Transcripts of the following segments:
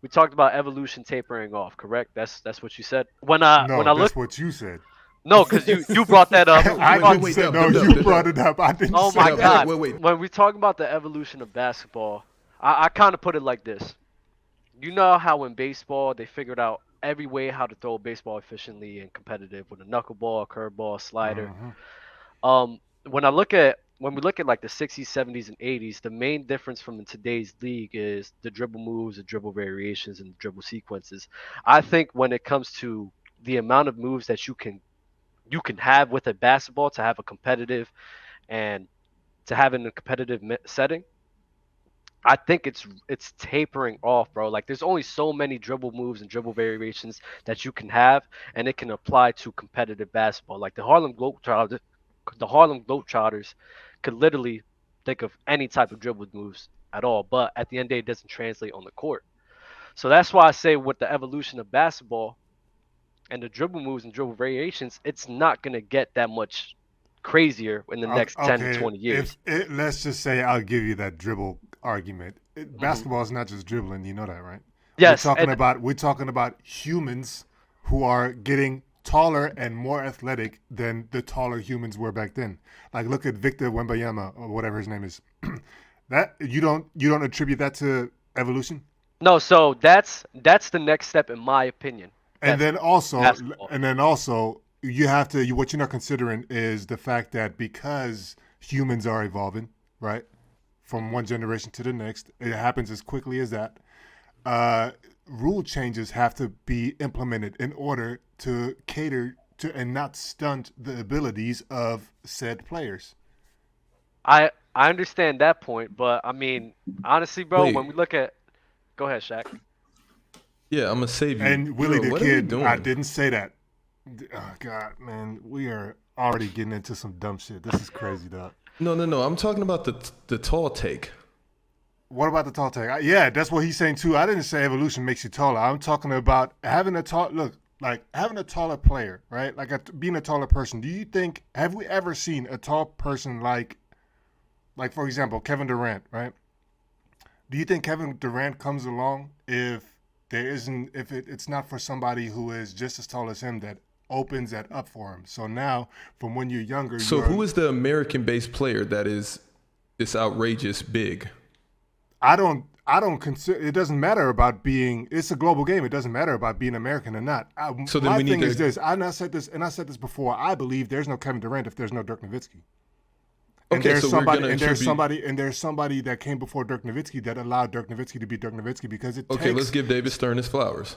We talked about evolution tapering off, correct? That's what you said. When I No, look, that's what you said. no, because you brought that up. No, You I wait, wait, brought, didn't wait, say Dub, no. Dub, Dub, You Dub, brought Dub. it up. I didn't oh say my Dub, wait, that. God. wait, wait. When we talk about the evolution of basketball, I kind of put it like this. You know how in baseball they figured out every way how to throw a baseball efficiently and competitive with a knuckleball, a curveball, a slider. Mhm. When we look at like the 60s, 70s, and 80s, the main difference from today's league is the dribble moves, the dribble variations, and the dribble sequences. I think when it comes to the amount of moves that you can have with a basketball to have a competitive and to have in a competitive setting, I think it's tapering off, bro. Like there's only so many dribble moves and dribble variations that you can have, and it can apply to competitive basketball. Like the Harlem Globetrotters could literally think of any type of dribble moves at all, but at the end of the day, it doesn't translate on the court. So that's why I say with the evolution of basketball and the dribble moves and dribble variations, it's not gonna get that much crazier in the next 10 to Okay, 20 if years. it, let's just say I'll give you that dribble argument. Hmm. Basketball is not just dribbling, you know that, right? Yes, We're talking about humans who are getting taller and more athletic than the taller humans were back then. Like look at Victor Wembanyama or whatever his name is. That you don't attribute that to evolution? no. So that's the next step in my opinion. And That's then also, basketball. you have to. What you're not considering is the fact that because humans are evolving, right, from one generation to the next, it happens as quickly as that. Uh, Rule changes have to be implemented in order to cater to and not stunt the abilities of said players. I understand that point, but I mean, honestly, bro, when Wait, we look at, go ahead, Shaq. yeah, I'm gonna save you. And Willie Euro, the what are we Kid, I doing? didn't say that. Oh God, man, we are already getting into some dumb shit. This is crazy, dog. No, no, no. I'm talking about the tall take. What about the tall tag? Yeah, that's what he's saying too. I didn't say evolution makes you taller. I'm talking about having a tall look, like having a taller player, right? Like being a taller person. Do you think have we ever seen a tall person like for example Kevin Durant, right? Do you think Kevin Durant comes along if there isn't if it's not for somebody who is just as tall as him that opens that up for him? So now, from when you're younger, So you're who is the American-based player that is this outrageous big? I don't consider it doesn't matter about being it's a global game. It doesn't matter about being American or not. So then My we need thing is to. this. I said this before. I believe there's no Kevin Durant if there's no Dirk Nowitzki. And Okay, there's so we're somebody gonna and there's attribute. somebody and there's somebody that came before Dirk Nowitzki that allowed Dirk Nowitzki to be Dirk Nowitzki because it Okay, let's takes give David Stern his flowers.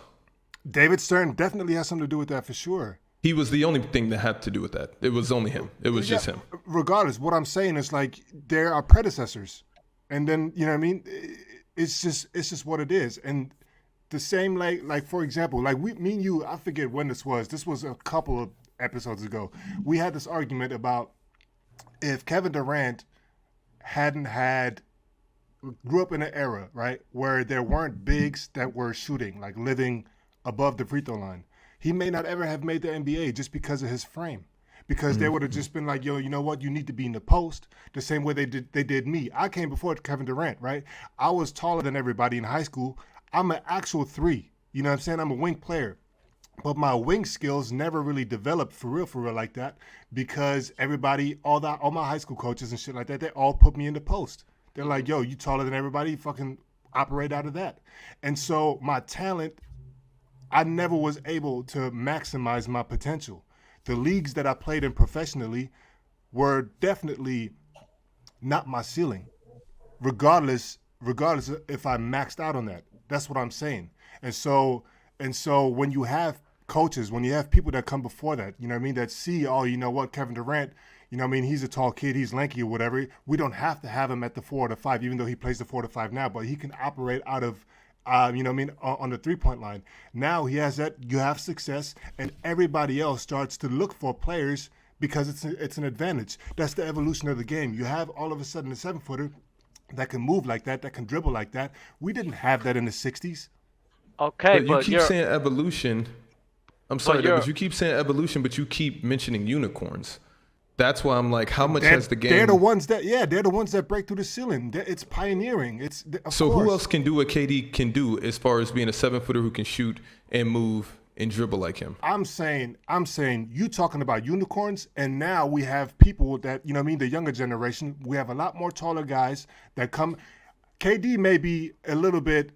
David Stern definitely has something to do with that for sure. He was the only thing that had to do with that. It was only him. It was Yeah, just him. regardless, what I'm saying is like there are predecessors, and then you know what I mean. It's just what it is, and the same like for example, like me and you, I forget when this was. This was a couple of episodes ago. We had this argument about if Kevin Durant hadn't had grew up in an era right where there weren't bigs that were shooting like living above the free throw line, he may not ever have made the NBA just because of his frame. Because they would have Mm-hmm. just been like, yo, you know what? You need to be in the post the same way they did me. I came before Kevin Durant, right? I was taller than everybody in high school. I'm an actual three. You know what I'm saying? I'm a wing player. But my wing skills never really developed for real like that because everybody, all my high school coaches and shit like that, they all put me in the post. They're Hmm. like, yo, you taller than everybody, fucking operate out of that. And so my talent, I never was able to maximize my potential. The leagues that I played in professionally were definitely not my ceiling, regardless of if I maxed out on that. That's what I'm saying. And so when you have coaches, when you have people that come before that, you know what I mean, that see, oh, you know what, Kevin Durant, you know what I mean, he's a tall kid, he's lanky or whatever. We don't have to have him at the 4 or the 5, even though he plays the 4 to 5 now, but he can operate out of you know what I mean, on the 3 point line. Now he has that, you have success, and everybody else starts to look for players because it's an advantage. That's the evolution of the game. You have all of a sudden a 7 footer that can move like that can dribble like that. We didn't have that in the 60s. Okay, But you but keep you're saying evolution. I'm but sorry, though, you're but you keep saying evolution, but you keep mentioning unicorns. That's why I'm like, how much They're, has the they're the game? ones that break through the ceiling. It's pioneering. It's of So course. who else can do what KD can do as far as being a 7-footer who can shoot and move and dribble like him? I'm saying, you talking about unicorns, and now we have people that, you know what I mean, the younger generation, we have a lot more taller guys that come. KD may be a little bit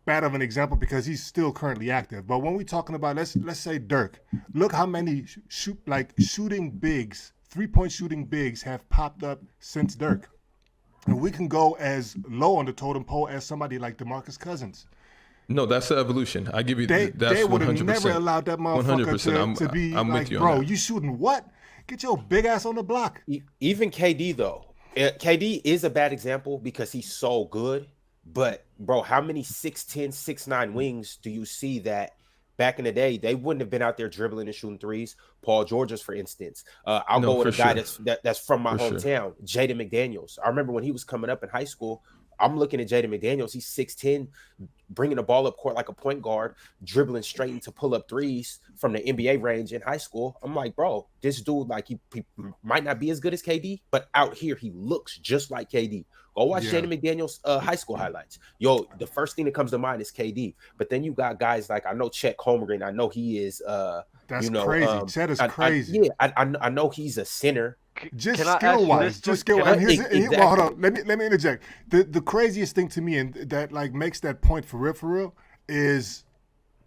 bad of an example because he's still currently active. But when we're talking about, let's say Dirk, look how many shooting bigs, 3-point shooting bigs have popped up since Dirk. And we can go as low on the totem pole as somebody like DeMarcus Cousins. No, that's the evolution. I give you They that's would have 100%. never allowed that motherfucker to be I'm like, with you on bro, that. you shooting what? Get your big ass on the block. Even KD though, KD is a bad example because he's so good. But bro, how many 6'10", 6'9" wings do you see that back in the day they wouldn't have been out there dribbling and shooting threes? Paul George's, for instance. I'll go with a guy that's from my hometown, Jaden McDaniels. I remember when he was coming up in high school. I'm looking at Jaden McDaniels. He's 6'10", bringing the ball up court like a point guard, dribbling straight into pull-up threes from the NBA range in high school. I'm like, bro, this dude, like, he might not be as good as KD, but out here he looks just like KD. Go watch Jaden McDaniels' high school highlights. Yo, the first thing that comes to mind is KD. But then you got guys like, I know Chet Holmgren. I know he is. That's crazy. Chet is crazy. I know he's a center. Just skill wise, and hold on. Let me interject. The craziest thing to me, and that like makes that point for real, is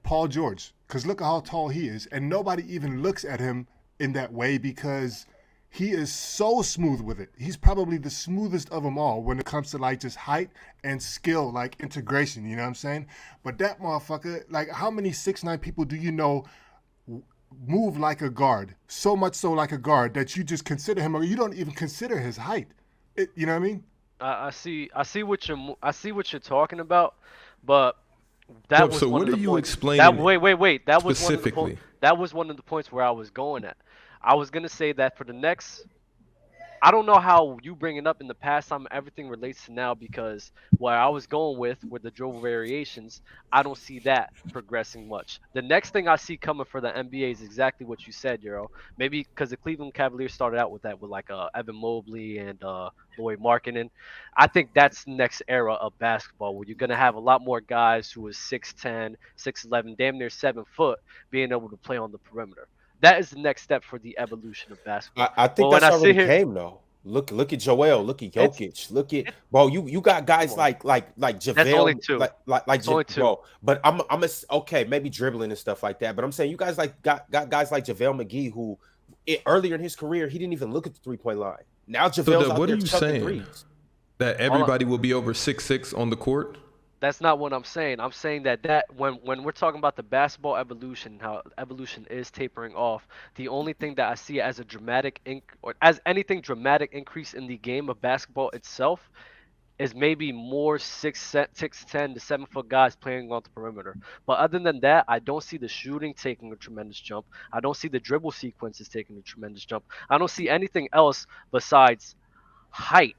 Paul George. Because look at how tall he is, and nobody even looks at him in that way because he is so smooth with it. He's probably the smoothest of them all when it comes to like just height and skill, like integration. You know what I'm saying? But that motherfucker, like, how many 6'9" people do you know move like a guard, so much so like a guard that you just consider him, or you don't even consider his height? You know what I mean? I see what you're talking about, but that was so one what of are the you points. explaining? Wait. That was specifically. That was one of the points where I was going at. I was gonna say that for the next. I don't know how you bring it up in the past time. Everything relates to now because where I was going with the dribble variations, I don't see that progressing much. The next thing I see coming for the NBA is exactly what you said, Euro. Maybe because the Cleveland Cavaliers started out with that with like Evan Mobley and Lloyd Markkinen. I think that's the next era of basketball where you're gonna have a lot more guys who is 6'10", 6'11", damn near 7 foot, being able to play on the perimeter. That is the next step for the evolution of basketball. I think that's already came though. Look at Joel. Look at Jokic. Look at bro. You got guys like JaVale. That's only two. Like only two. Bro. But I'm okay. Maybe dribbling and stuff like that. But I'm saying you guys got guys like JaVale McGee who earlier in his career he didn't even look at the 3-point line. Now JaVale's out what there are you chucking saying? threes. That everybody will be over 6'6" on the court? That's not what I'm saying. I'm saying that when we're talking about the basketball evolution, how evolution is tapering off, the only thing that I see as a dramatic or as anything dramatic increase in the game of basketball itself is maybe more 6'10" to 7 foot guys playing on the perimeter. But other than that, I don't see the shooting taking a tremendous jump. I don't see the dribble sequences taking a tremendous jump. I don't see anything else besides height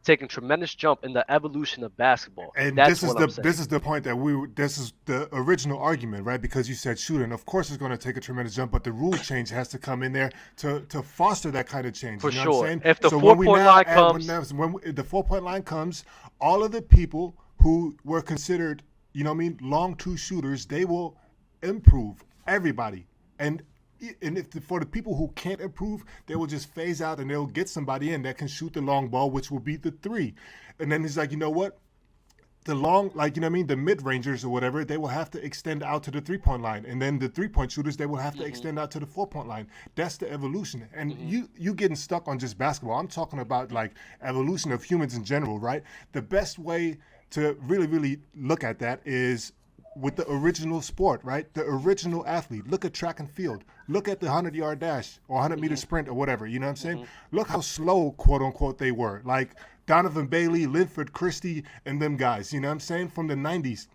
taking tremendous jump in the evolution of basketball. And this is the point that this is the original argument, right? Because you said shooting, of course, it's going to take a tremendous jump, but the rule change has to come in there to foster that kind of change. For you know sure. What I'm saying? If the so 4-point line comes, when the 4-point line comes, all of the people who were considered, you know what I mean, long two shooters, they will improve. Everybody. And for the people who can't improve, they will just phase out and they'll get somebody in that can shoot the long ball, which will beat the 3. And then he's like, you know what? The long, like, you know what I mean, the mid-rangers or whatever, they will have to extend out to the 3-point line. And then the 3-point shooters, they will have to extend out to the 4-point line. That's the evolution. And you getting stuck on just basketball. I'm talking about, like, evolution of humans in general, right? The best way to really, really look at that is with the original sport, right? The original athlete. Look at track and field. Look at the 100-yard dash or 100-meter sprint or whatever. You know what I'm saying? Look how slow, quote unquote, they were. Like Donovan Bailey, Linford Christie, and them guys. You know what I'm saying? From the 90s.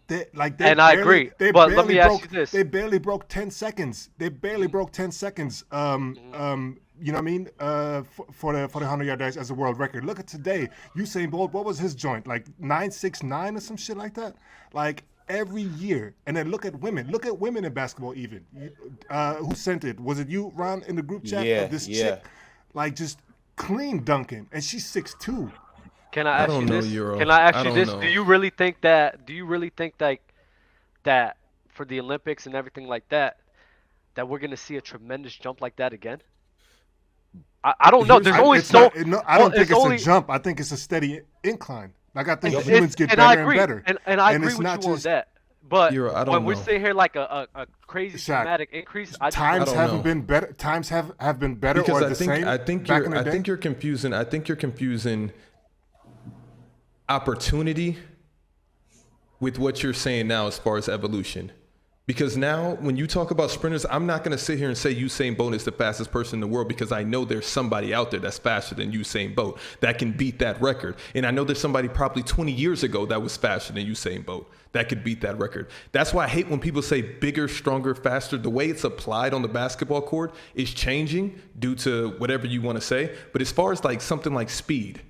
I agree. But let me ask you this: they barely broke 10 seconds. They barely broke 10 seconds. You know what I mean? For the 100-yard dash as a world record. Look at today. Usain Bolt. What was his joint? Like 9.69 or some shit like that. Like, every year. And then look at women. Look at women in basketball even. Who sent it? Was it you, Ron, in the group chat? Yeah, Of this chick, like just clean dunking, and she's 6'2". Can I ask don't you know, this? Euro. Can I ask I you don't this? know. Do you really think that? Do you really think that for the Olympics and everything like that, that we're gonna see a tremendous jump like that again? I don't know. Here's- There's only It's so. not, no, I don't think it's only, a jump. I think it's a steady incline. Like I think it's- humans get and I better agree, and better. and I agree it's with not you on just that. But Euro, I don't when we're know. sitting here like a crazy Shaq, dramatic increase, I just times don't haven't know. been better. Times have been better Because or I the think same. I think back you're in the I day? think you're confusing. I think you're confusing opportunity with what you're saying now as far as evolution. Because now when you talk about sprinters, I'm not going to sit here and say Usain Bolt is the fastest person in the world, because I know there's somebody out there that's faster than Usain Bolt that can beat that record. And I know there's somebody probably 20 years ago that was faster than Usain Bolt that could beat that record. That's why I hate when people say bigger, stronger, faster. The way it's applied on the basketball court is changing due to whatever you want to say. But as far as like something like speed,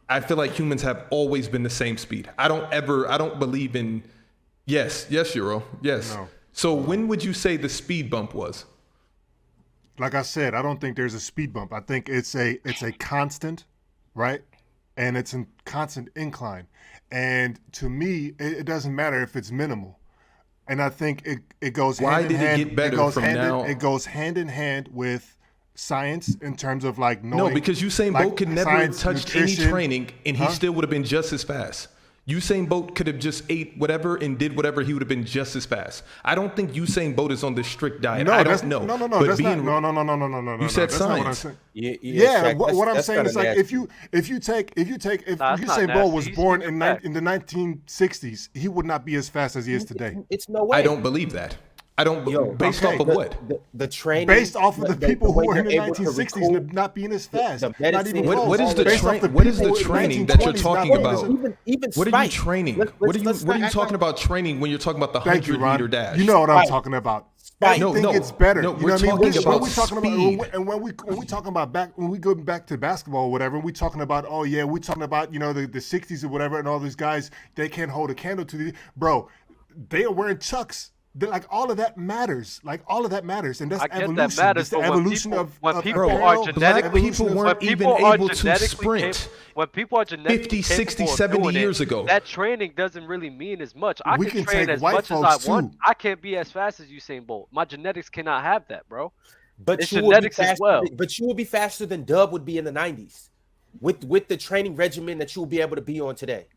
I feel like humans have always been the same speed. I don't believe in, yes, Euro, yes. No. So when would you say the speed bump was? Like I said, I don't think there's a speed bump. I think it's a constant, right? And it's a constant incline. And to me, it doesn't matter if it's minimal. And I think it goes Why hand in did it hand. get better goes from hand now- it goes hand in hand with science in terms of like knowing. No, because Usain like, Bolt could never science, have touched nutrition. any training and he Huh? still would have been just as fast. Usain Bolt could have just ate whatever and did whatever, he would have been just as fast. I don't think Usain Bolt is on this strict diet. No, I that's don't know. no. But That's being, not. No. You said that's not what I'm science. saying. Yeah, Shaq, What I'm that's saying kinda is like nasty. if Nah, it's not Usain Bolt was nasty. born He's in back. in the 1960s, he would not be as fast as he is today. It's no way. I don't believe that. I don't, Yo, based okay. off of what? The training Based off of the people way who were in the they're able to 1960s recoup not being as fast. the Not medicine- even What- close. what is the Based off train- what is the people in training that you're 1920s talking not being about? as- Even What are you Spike. training? Let's What are you not talking act like- about training when you're talking about the Thank you, 100-meter Ron. dash? You know what I'm Spike. talking about. Spike. I think No, it's better. no, You we're know what I mean? talking about when we talking speed. about and when we talking about when we go back to basketball or whatever, we talking about we're talking about the 60s or whatever, and all these guys, they can't hold a candle to the bro. They are wearing Chucks. They're like all of that matters. Like all of that matters, and that's I get evolution. that matters, It's the but when evolution people- of when of people apparel, are genetic- Black people evolution of- weren't When even people are able to genetically sprint. when people are genetically 50, 60, capable of 70 doing years it, ago. that training doesn't really mean as much. I We can can train take as white much as folks, I want. too. I can't be as fast as Usain Bolt. My genetics cannot have that, bro. But It's you will be genetics as faster. well. But you will be faster than Dub would be in the 90s, with the training regimen that you will be able to be on today,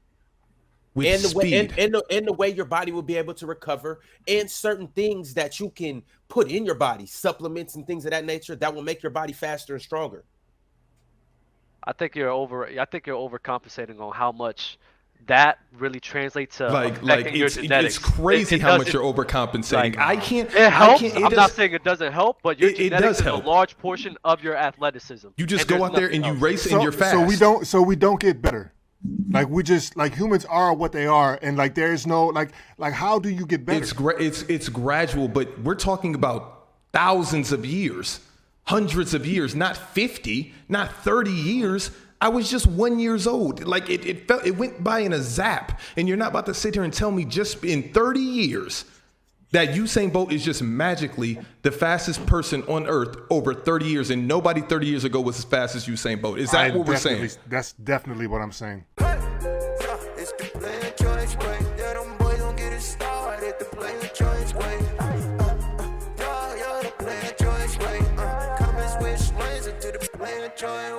With and the speed. way and the way your body will be able to recover, and certain things that you can put in your body, supplements and things of that nature that will make your body faster and stronger. I think you're overcompensating on how much that really translates to affecting your genetics. it's crazy It how much doesn't- you're overcompensating. I can't. It helps. I can't, I'm not saying it doesn't help, but your It genetics does is help. a large portion of your athleticism. You just And go there's out there nothing and you else. race and you're fast. So we don't get better. Like we just like humans are what they are, and like there's no like how do you get better? It's gradual, but we're talking about thousands of years, hundreds of years, not 50, not 30 years. I was just 1 year old. Like it went by in a zap. And you're not about to sit here and tell me just in 30 years that Usain Bolt is just magically the fastest person on earth over 30 years, and nobody 30 years ago was as fast as Usain Bolt. Is that what we're saying? That's definitely what I'm saying. It's the player choice way. Yeah, them boys don't get it started. The player choice way. Yeah, the player choice way. Come and switch lanes into the player choice